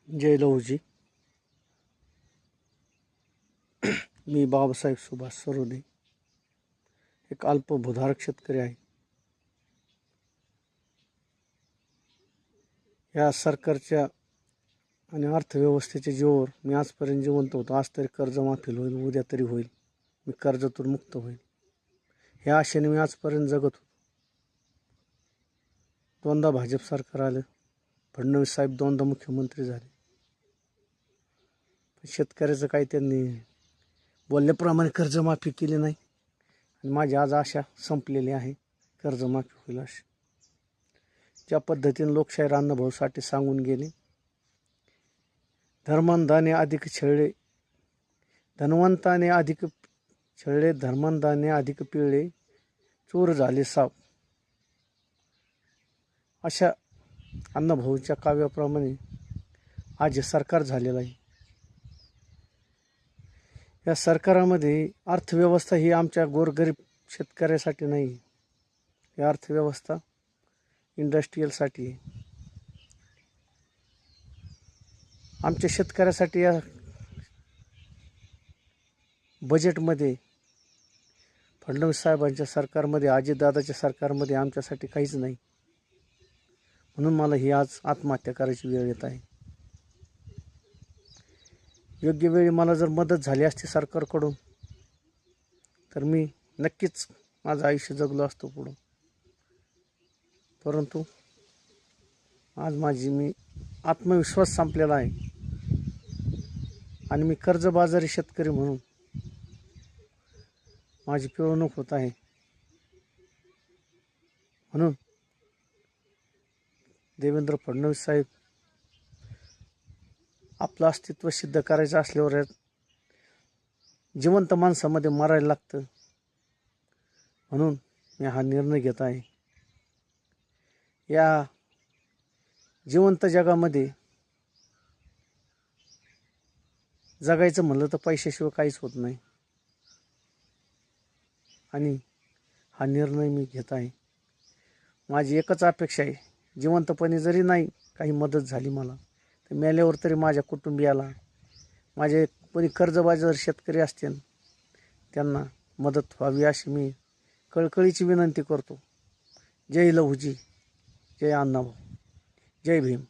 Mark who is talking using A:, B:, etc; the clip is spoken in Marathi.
A: जय लहूजी. मी बाबासाहेब सुभाष सरोदे एक अल्पभूधारक शेतकरी आहे. या सरकारच्या आणि अर्थव्यवस्थेच्या जीवावर मी आजपर्यंत जिवंत होतो. आज तरी कर्जमाफी होईल, उद्या तरी होईल, मी कर्जातून मुक्त होईल, ह्या आशेने मी आजपर्यंत जगत होतो. दोनदा भाजप सरकार आलं, फडणवीस साहेब दोनदा मुख्यमंत्री झाले. शेतकऱ्याचं काही त्यांनी बोलल्याप्रमाणे कर्जमाफी केली नाही आणि माझी आज आशा संपलेली आहे, कर्जमाफी होईल अशी. ज्या पद्धतीने लोकशाहीर अण्णाभाऊ साठे सांगून गेले, धर्मांधाने अधिक छळले, धनवंताने अधिक छळले, धर्मांधाने अधिक पिळले, चोर झाले साप. अशा अण्णाभाऊच्या काव्याप्रमाणे आज हे सरकार झालेलं आहे. या सरकारामध्ये अर्थव्यवस्था ही आमच्या गोरगरीब शेतकऱ्यासाठी नाही, ही अर्थव्यवस्था इंडस्ट्रीयलसाठी आहे. आमच्या शेतकऱ्यासाठी या बजेटमध्ये, फडणवीस साहेबांच्या सरकारमध्ये, अजितदादाच्या सरकारमध्ये आमच्यासाठी काहीच नाही. म्हणून मला ही आज आत्महत्या करायची वेळ येत आहे. योग्य वेळी मला जर मदत झाली असती सरकारकडून तर मी नक्कीच माझं आयुष्य जगलो असतो पुढं. परंतु आज मी आत्मविश्वास संपलेला आहे आणि मी कर्जबाजारी शेतकरी म्हणून माझी पिळवणूक होत आहे. म्हणून देवेंद्र फडणवीस साहेब, आपलं अस्तित्व सिद्ध करायचं असल्यावर जिवंत माणसामध्ये मरायला लागतं. म्हणून मी हा निर्णय घेत आहे. या जिवंत जगामध्ये जगायचं म्हणलं तर पैशाशिवाय काहीच होत नाही आणि हा निर्णय मी घेत आहे. माझी एकच अपेक्षा आहे, जिवंतपणी जरी नाही काही मदत झाली मला, तर मेल्यावर तरी माझ्या कुटुंबियाला, माझे कोणी कर्जबाजार शेतकरी असतील त्यांना मदत व्हावी अशी मी कळकळीची विनंती करतो. जय लहूजी, जय अण्णाभाऊ, जय भीम.